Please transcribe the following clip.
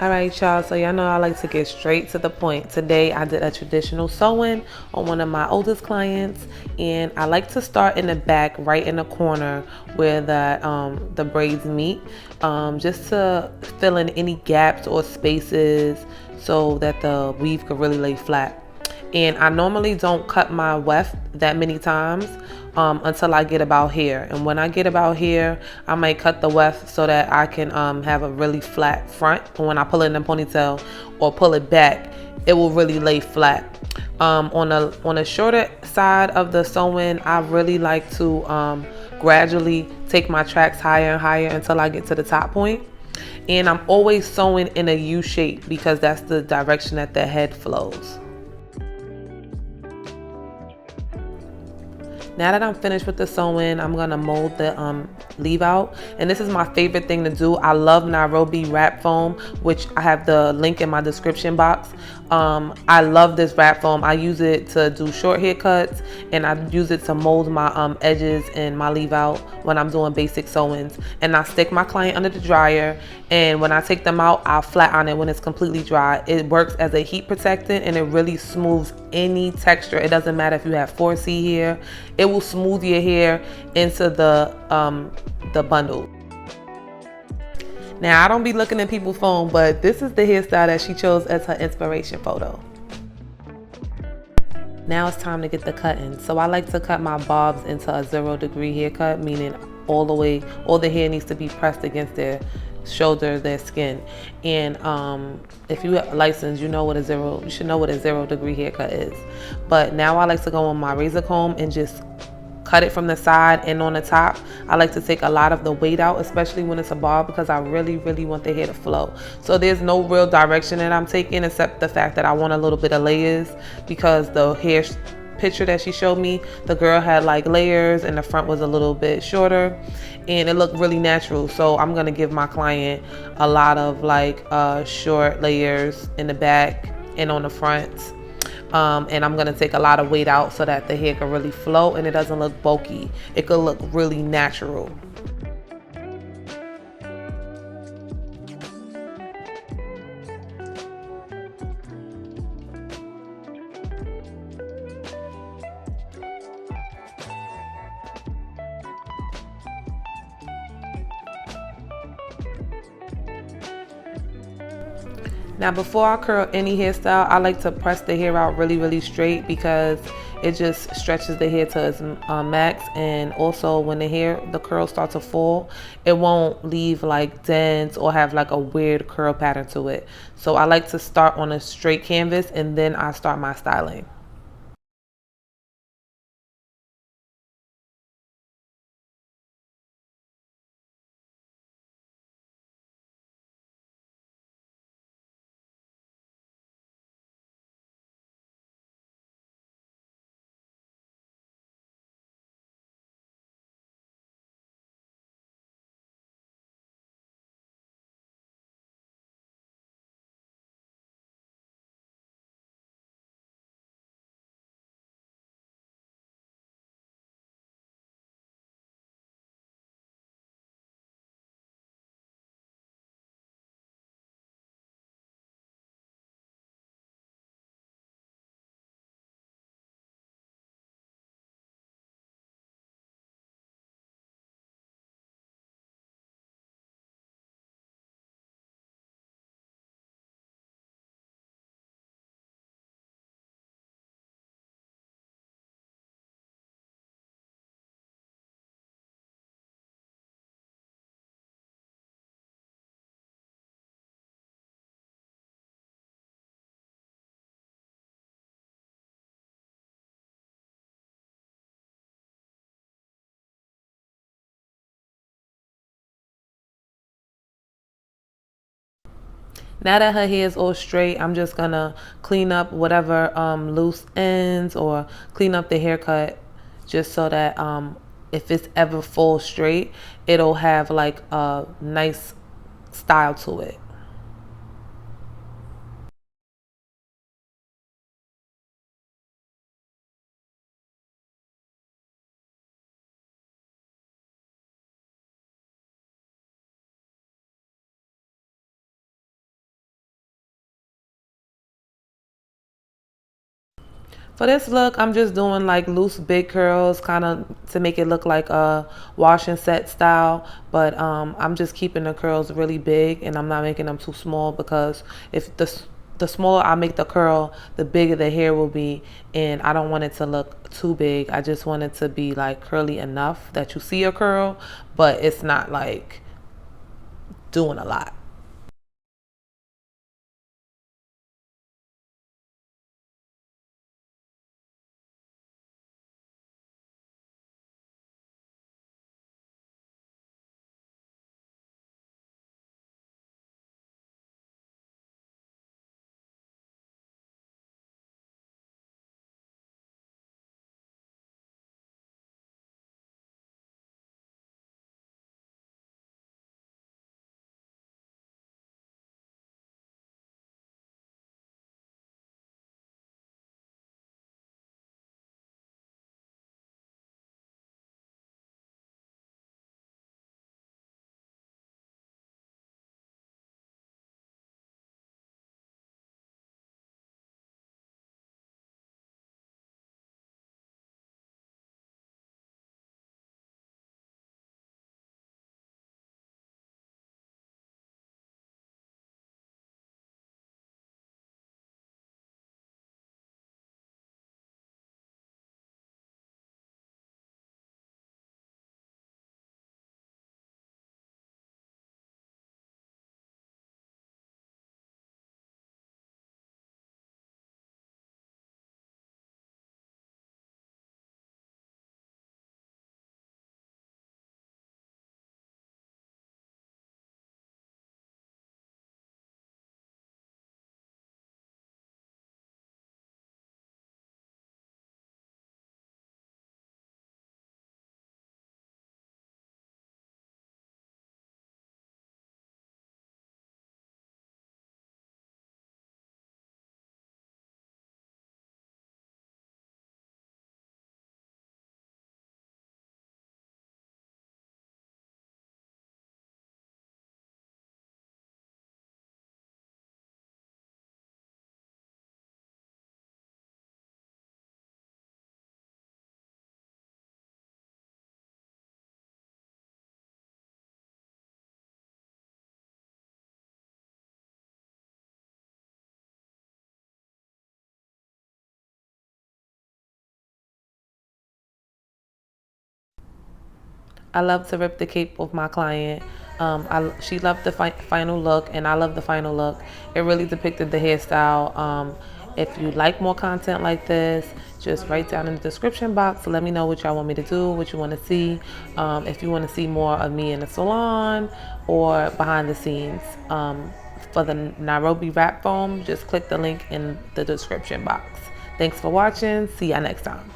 All right, y'all. So y'all know I like to get straight to the point. Today I did a traditional sewing on one of my oldest clients, and I like to start in the back, right in the corner where the braids meet, just to fill in any gaps or spaces so that the weave could really lay flat. And I normally don't cut my weft that many times until I get about here. And when I get about here, I might cut the weft so that I can have a really flat front. And when I pull it in the ponytail or pull it back, it will really lay flat. On a shorter side of the sewing, I really like to gradually take my tracks higher and higher until I get to the top point. And I'm always sewing in a U shape because that's the direction that the head flows. Now that I'm finished with the sewing, I'm gonna mold the leave out. And this is my favorite thing to do. I love Nairobi wrap foam, which I have the link in my description box. I love this wrap foam. I use it to do short haircuts, and I use it to mold my edges and my leave out when I'm doing basic sewings. And I stick my client under the dryer, and when I take them out, I'll flat on it when it's completely dry. It works as a heat protectant, and it really smooths any texture. It doesn't matter if you have 4C hair. It will smooth your hair into the bundle. Now, I don't be looking at people's phone, but this is the hairstyle that she chose as her inspiration photo. Now it's time to get the cutting. So I like to cut my bobs into a 0-degree haircut, meaning all the hair needs to be pressed against their shoulder, their skin. And if you have a license, you should know what a 0-degree haircut is. But now I like to go on my razor comb and just cut it from the side and on the top. I like to take a lot of the weight out, especially when it's a bob, because I really want the hair to flow. So there's no real direction that I'm taking except the fact that I want a little bit of layers, because the hair picture that she showed me, the girl had like layers and the front was a little bit shorter and it looked really natural. So I'm gonna give my client a lot of like short layers in the back and on the front. And I'm gonna take a lot of weight out so that the hair can really flow and it doesn't look bulky. It could look really natural. Now before I curl any hairstyle, I like to press the hair out really straight, because it just stretches the hair to its max. And also when the curls start to fall, it won't leave like dents or have like a weird curl pattern to it. So I like to start on a straight canvas and then I start my styling. Now that her hair is all straight, I'm just gonna clean up whatever loose ends or clean up the haircut, just so that if it's ever full straight, it'll have like a nice style to it. For this look, I'm just doing like loose big curls, kind of to make it look like a wash and set style. But I'm just keeping the curls really big, and I'm not making them too small, because if the smaller I make the curl, the bigger the hair will be, and I don't want it to look too big. I just want it to be like curly enough that you see a curl, but it's not like doing a lot. I love to rip the cape with my client. She loved the final look, and I love the final look. It really depicted the hairstyle. If you like more content like this, just write down in the description box to let me know what y'all want me to do, what you want to see. If you want to see more of me in the salon or behind the scenes. For the Nairobi wrap foam, just click the link in the description box. Thanks for watching. See ya next time.